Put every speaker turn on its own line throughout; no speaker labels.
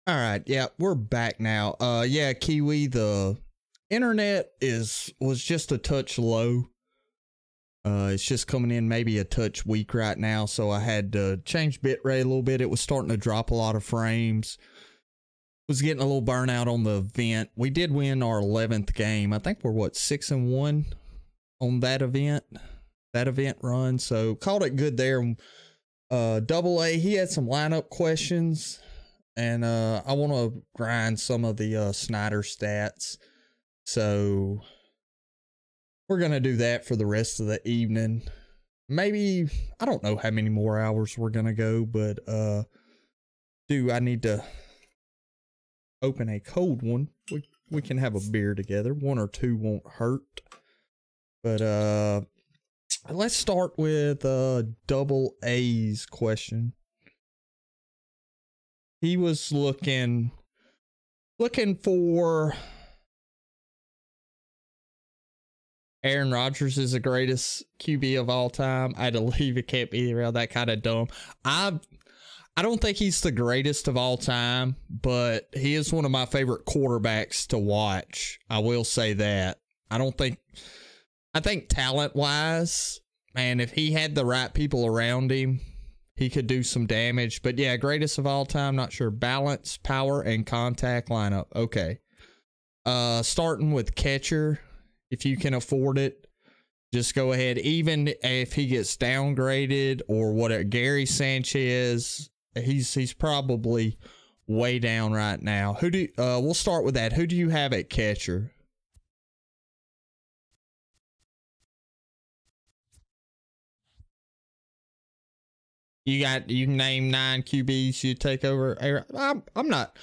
All right, yeah, we're back now. Yeah, Kiwi, the internet was just a touch low. It's just coming in maybe a touch weak right now, so I had to change bitrate a little bit. It was starting to drop a lot of frames. Was getting a little burnout on the event. We did win our 11th game. I think we're what, 6-1 on that event run. So called it good there. Double A, he had some lineup questions. And I want to grind some of the Snider stats. So we're going to do that for the rest of the evening. Maybe, I don't know how many more hours we're going to go, but I need to open a cold one. We can have a beer together. 1 or 2 won't hurt. But let's start with Double A's question. He was looking for Aaron Rodgers is the greatest QB of all time. I had to leave. It can't be around that kind of dumb. I don't think he's the greatest of all time, but he is one of my favorite quarterbacks to watch. I will say that. I think talent-wise, man, if he had the right people around him, he could do some damage. But yeah, greatest of all time, not sure. Balance, power, and contact lineup. Okay. Starting with catcher, if you can afford it, just go ahead. Even if he gets downgraded or whatever, Gary Sanchez, he's probably way down right now. We'll start with that. Who do you have at catcher? You can name 9 QBs you take over. I'm not.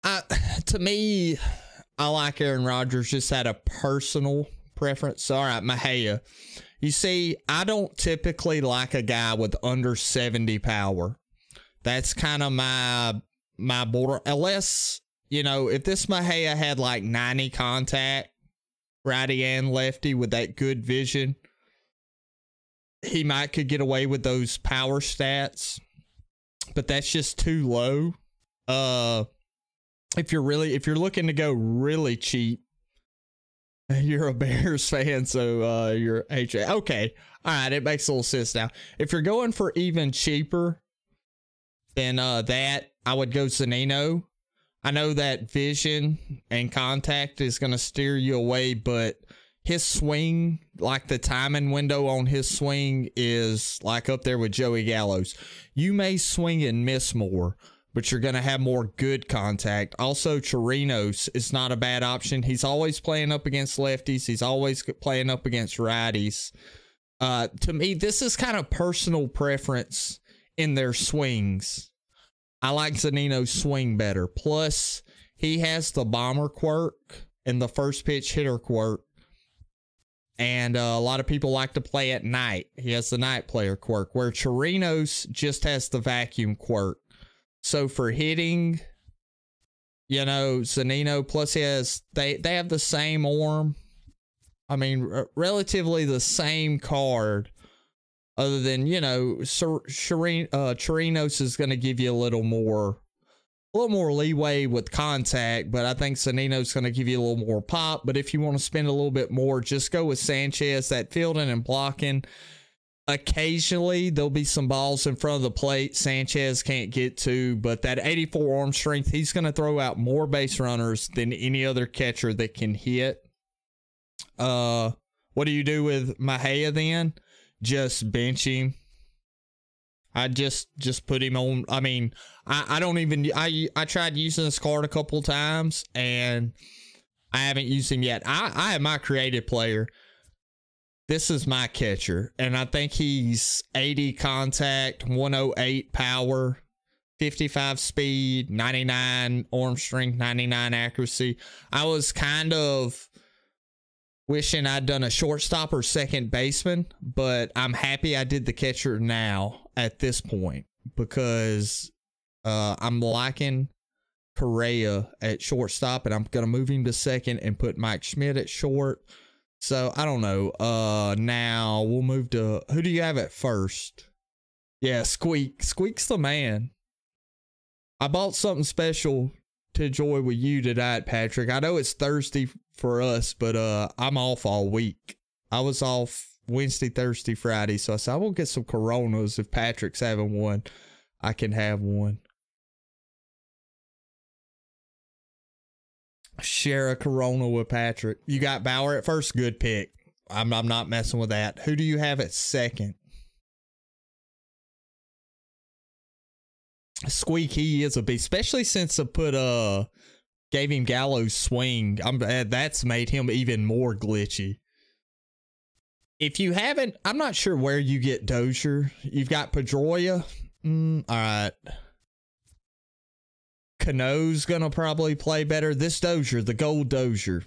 To me, I like Aaron Rodgers. Just had a personal preference. All right, Mahaya. You see, I don't typically like a guy with under 70 power. That's kind of my border. Unless, if this Mahaya had like 90 contact, righty and lefty with that good vision, he could get away with those power stats, but that's just too low. If you're looking to go really cheap, you're a Bears fan, so you're HA. Okay, all right, it makes a little sense now. If you're going for even cheaper, then that I would go Zanino. I know that vision and contact is going to steer you away, but his swing, like the timing window on his swing is like up there with Joey Gallo's. You may swing and miss more, but you're going to have more good contact. Also, Chirinos is not a bad option. He's always playing up against lefties. He's always playing up against righties. To me, this is kind of personal preference in their swings. I like Zanino's swing better. Plus, he has the bomber quirk and the first pitch hitter quirk. And a lot of people like to play at night. He has the night player quirk, where Chirinos just has the vacuum quirk. So for hitting, Zanino, plus they have the same arm. I mean, relatively the same card. Other than, Chirinos is going to give you a little more leeway with contact, but I think Zanino's going to give you a little more pop. But if you want to spend a little bit more, just go with Sanchez. That fielding and blocking, occasionally there'll be some balls in front of the plate Sanchez can't get to, but that 84 arm strength, he's going to throw out more base runners than any other catcher that can hit. What do you do with Mahaya then? Just bench him. I just put him on. I mean, I don't even, I tried using this card a couple times and I haven't used him yet. I have my creative player. This is my catcher, and I think he's 80 contact, 108 power, 55 speed, 99 arm strength, 99 accuracy. I was kind of wishing I'd done a shortstop or second baseman, but I'm happy I did the catcher now at this point because I'm liking Correa at shortstop, and I'm going to move him to second and put Mike Schmidt at short. So, I don't know. Now, we'll move to... Who do you have at first? Yeah, Squeak. Squeak's the man. I bought something special to enjoy with you tonight, Patrick. I know it's Thursday for us, but I'm off all week. I was off Wednesday, Thursday, Friday, so I said I will get some Coronas. If Patrick's having one, I can have one. Share a Corona with Patrick. You got Bauer at first. Good pick. I'm not messing with that. Who do you have at second? Squeaky is a beast, especially since I gave him Gallows swing. That's made him even more glitchy. If you haven't, I'm not sure where you get Dozier. You've got Pedroia. All right. Cano's gonna probably play better. This Dozier, the gold Dozier.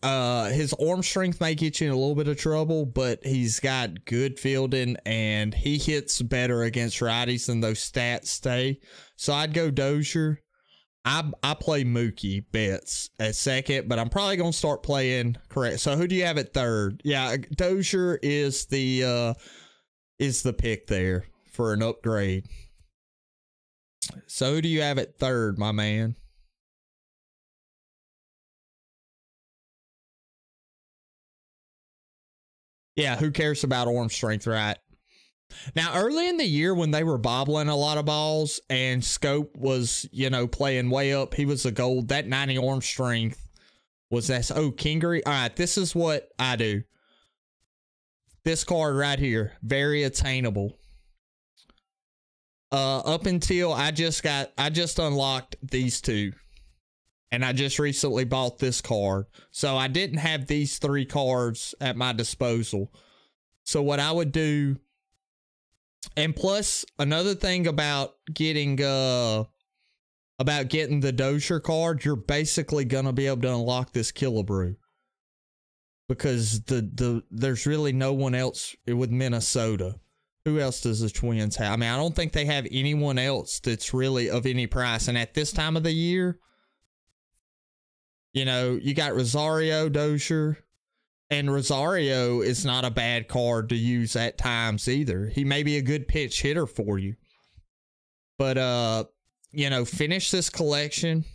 His arm strength may get you in a little bit of trouble, but he's got good fielding and he hits better against righties than those stats say. So I'd go Dozier. I play Mookie Betts at second, but I'm probably gonna start playing correct. So who do you have at third? Yeah, Dozier is the pick there for an upgrade. So who do you have at third, my man? Yeah, who cares about arm strength, right? Now, early in the year when they were bobbling a lot of balls and Scope was, playing way up, he was a gold. That 90 arm strength was that. Oh, Kingery. All right, this is what I do. This card right here, very attainable. Up until I just unlocked these two. And I just recently bought this card. So I didn't have these three cards at my disposal. So what I would do, and plus another thing about getting the Dozier card, you're basically gonna be able to unlock this Killebrew. Because there's really no one else with Minnesota. Who else does the Twins have? I mean, I don't think they have anyone else that's really of any price. And at this time of the year, you got Rosario, Dozier, and Rosario is not a bad card to use at times either. He may be a good pitch hitter for you. But, finish this collection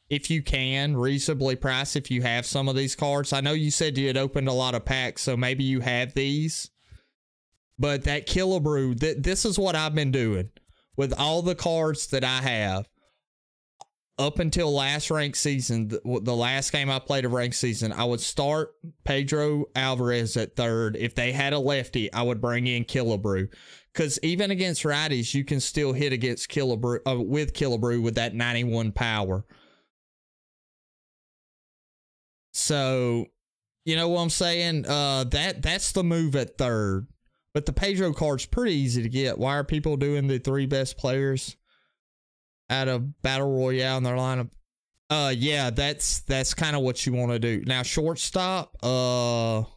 if you can, reasonably priced if you have some of these cards. I know you said you had opened a lot of packs, so maybe you have these. But that Killebrew, this is what I've been doing with all the cards that I have. Up until last ranked season, the last game I played of ranked season, I would start Pedro Alvarez at third. If they had a lefty, I would bring in Killebrew. Because even against righties, you can still hit against Killebrew, with Killebrew with that 91 power. So, you know what I'm saying? That's the move at third. But the Pedro card's pretty easy to get. Why are people doing the three best players out of Battle Royale in their lineup? Yeah, that's kind of what you want to do. Now, shortstop, I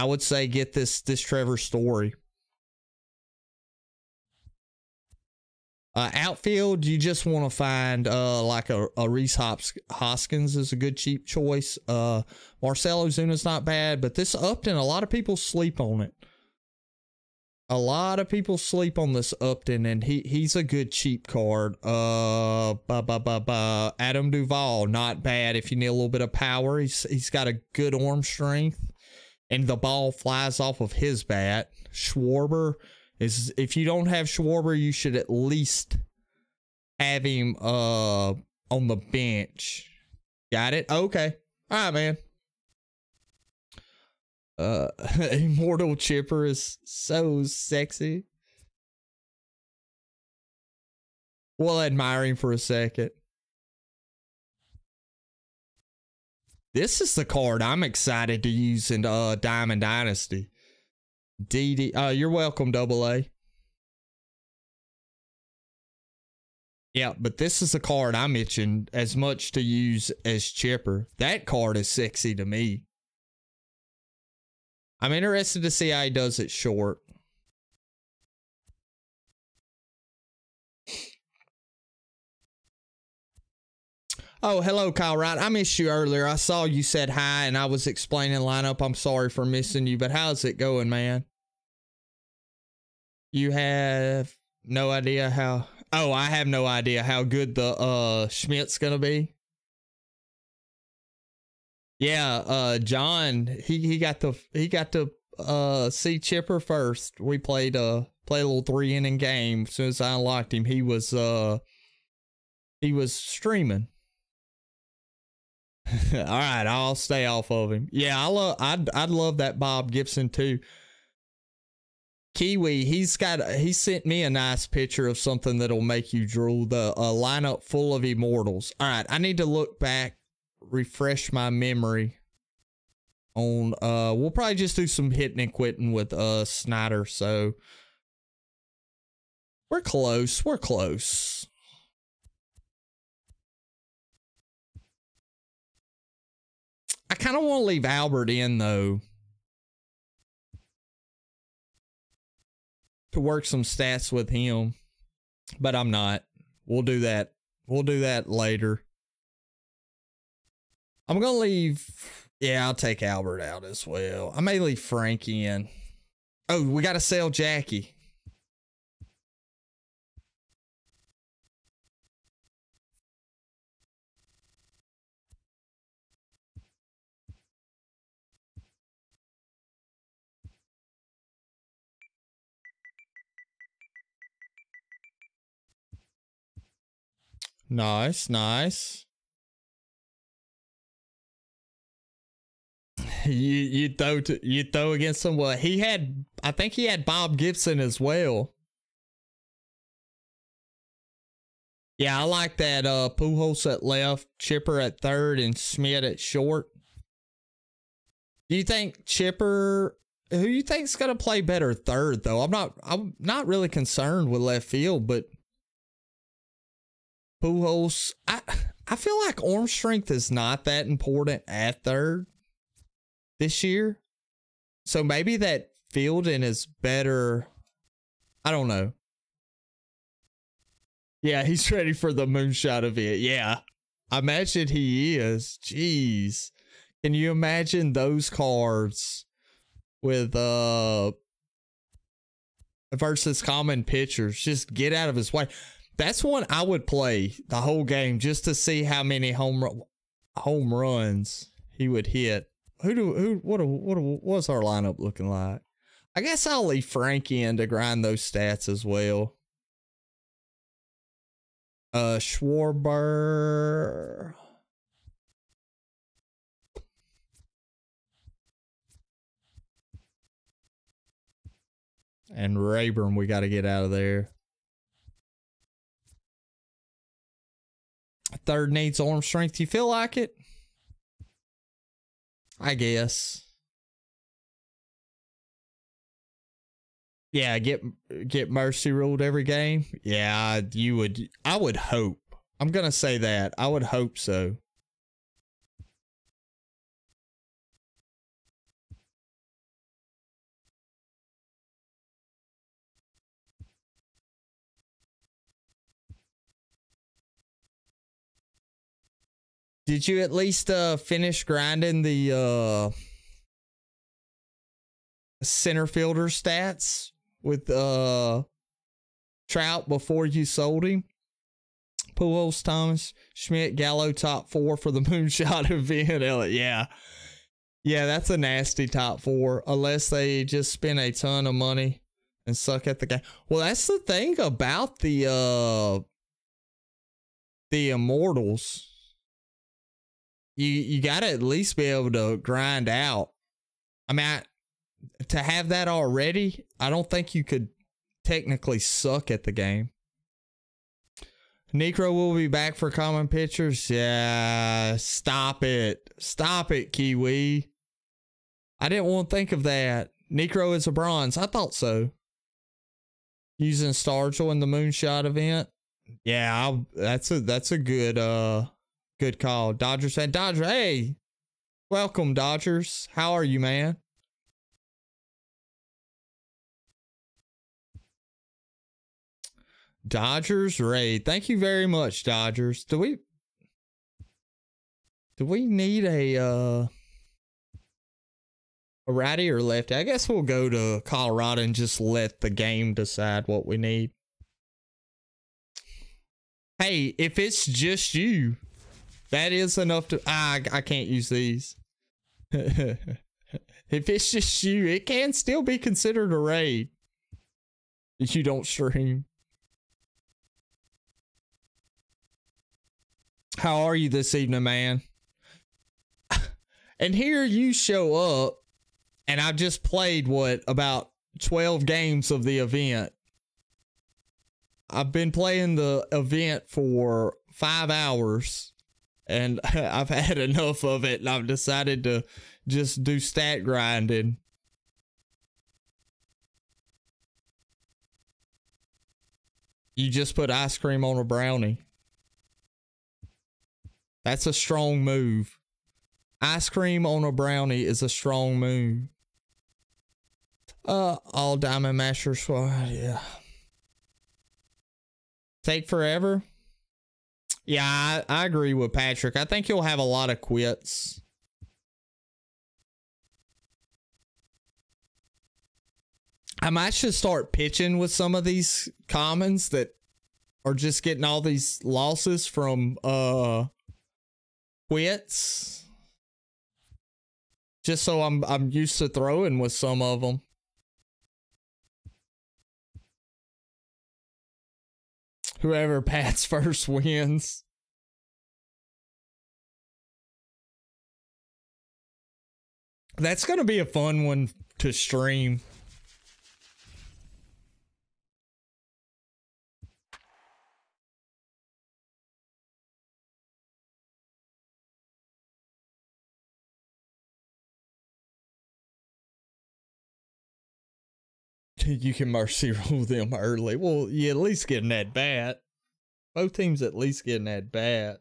would say get this Trevor Story. Outfield, you just want to find like a Reese Hoskins is a good cheap choice. Marcell Ozuna's not bad, but this Upton, a lot of people sleep on it. A lot of people sleep on this Upton, and he's a good cheap card. Adam Duvall, not bad if you need a little bit of power. He's got a good arm strength, and the ball flies off of his bat. Schwarber is, if you don't have Schwarber, you should at least have him on the bench. Got it? Okay. All right, man. Immortal Chipper is so sexy. We'll admire him for a second. This is the card I'm excited to use in Diamond Dynasty. You're welcome, AA. Yeah, but this is a card I'm itching as much to use as Chipper. That card is sexy to me. I'm interested to see how he does it short. Oh, hello, Kyle Wright. I missed you earlier. I saw you said hi, and I was explaining lineup. I'm sorry for missing you, but how's it going, man? You have no idea how Oh, I have no idea how good the Schmidt's gonna be. Yeah, John, he got to see Chipper first. We played a little 3-inning game. As soon as I unlocked him, he was streaming. All right, I'll stay off of him. Yeah, I'd love that Bob Gibson too. Kiwi, he sent me a nice picture of something that'll make you drool. The lineup full of immortals. All right, I need to look back, refresh my memory on we'll probably just do some hitting and quitting with Snider. So we're close. I kind of want to leave Albert in though, to work some stats with him, but I'm not. We'll do that later. I'm gonna leave. Yeah, I'll take Albert out as well. I may leave Frank in. Oh, we gotta sell Jackie. Nice. You throw against him. Well, I think he had Bob Gibson as well. Yeah, I like that. Pujols at left, Chipper at third, and Schmidt at short. Do you think Chipper? Who do you think's gonna play better third though? I'm not really concerned with left field, but Pujols. I feel like arm strength is not that important at third this year. So maybe that fielding is better. I don't know. Yeah, he's ready for the moonshot event. Yeah, I imagine he is. Jeez. Can you imagine those cards with versus common pitchers? Just get out of his way. That's one I would play the whole game just to see how many home runs he would hit. What's our lineup looking like? I guess I'll leave Frank in to grind those stats as well. Schwarber. And Rayburn, we got to get out of there. Third needs arm strength. You feel like it? I guess. Yeah, get mercy ruled every game. Yeah, you would. I would hope. I'm gonna say that. I would hope so. Did you at least finish grinding the center fielder stats with Trout before you sold him? Pujols, Thomas, Schmidt, Gallo, top 4 for the moonshot event. Yeah, that's a nasty top 4 unless they just spend a ton of money and suck at the game. Well, that's the thing about the Immortals. You got to at least be able to grind out. I mean, to have that already, I don't think you could technically suck at the game. Necro will be back for common pitchers. Yeah, stop it. Stop it, Kiwi. I didn't want to think of that. Necro is a bronze. I thought so. Using Stargell in the moonshot event. Yeah, that's a good good call. Dodgers said, Dodger, hey, welcome, Dodgers. How are you, man? Dodgers raid. Thank you very much, Dodgers. Do we need a righty or lefty? I guess we'll go to Colorado and just let the game decide what we need. Hey, if it's just you, that is enough to... I can't use these. If it's just you, it can still be considered a raid. If you don't stream. How are you this evening, man? And here you show up, and I've just played, what, about 12 games of the event. I've been playing the event for 5 hours, and I've had enough of it, and I've decided to just do stat grinding. You just put ice cream on a brownie. That's a strong move. Ice cream on a brownie is a strong move. All Diamond Master Squad, yeah. Take forever? Yeah, I agree with Patrick. I think you'll have a lot of quits. I might should start pitching with some of these commons that are just getting all these losses from quits. Just so I'm used to throwing with some of them. Whoever bats first wins. That's going to be a fun one to stream. You can mercy rule them early. Well, you at least getting that bat. Both teams at least getting that bat.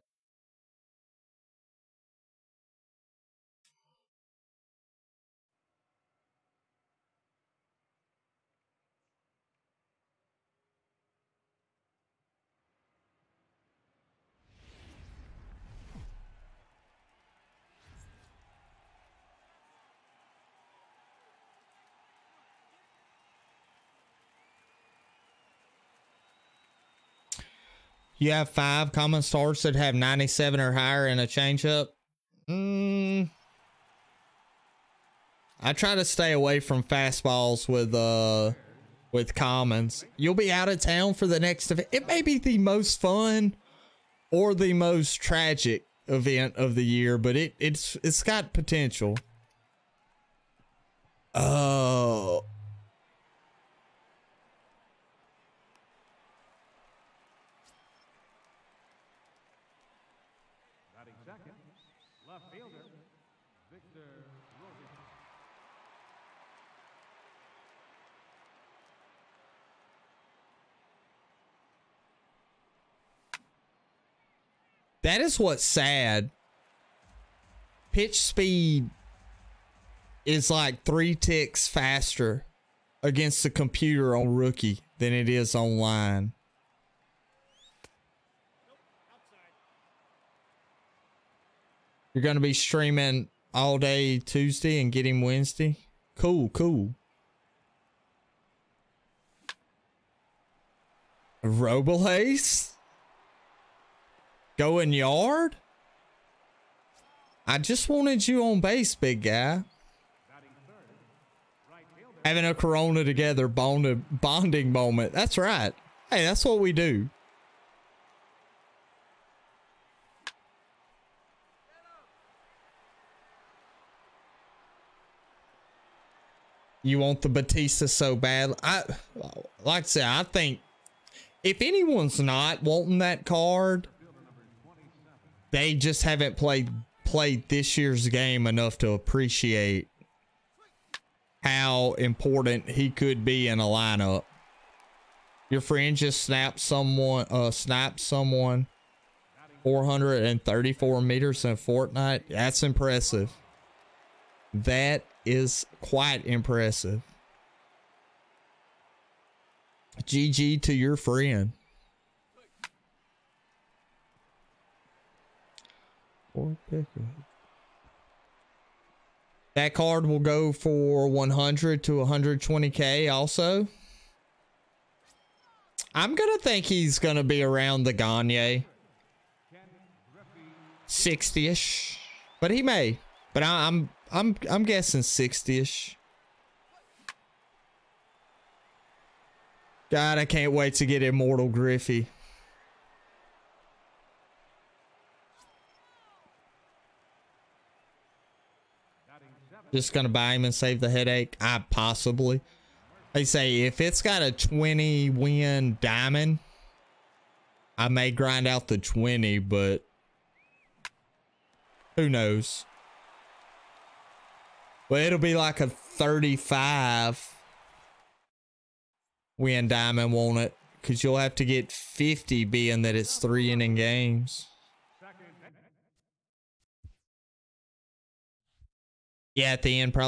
You have 5 common starts that have 97 or higher and a changeup. I try to stay away from fastballs with commons. You'll be out of town for the next event. It may be the most fun or the most tragic event of the year, but it's got potential. Oh. That is what's sad. Pitch speed is like 3 ticks faster against the computer on rookie than it is online. You're going to be streaming all day Tuesday and getting Wednesday? Cool, cool. Robles? Going yard? I just wanted you on base, big guy. Having a Corona together, bonding moment. That's right. Hey, that's what we do. You want the Batista so bad. Like I said, I think if anyone's not wanting that card, they just haven't played this year's game enough to appreciate how important he could be in a lineup. Your friend just sniped someone 434 meters in Fortnite. That's impressive. That is quite impressive. GG to your friend. That card will go for 100 to 120K also. I'm gonna think he's gonna be around the Gagne 60-ish, but he may. But I'm guessing 60-ish. God, I can't wait to get Immortal Griffey. Just gonna buy him and save the headache. I possibly. They say if it's got a 20 win diamond, I may grind out the 20, but who knows? Well, it'll be like a 35 win diamond, won't it? Because you'll have to get 50 being that it's 3 inning games. Yeah, at the end, probably.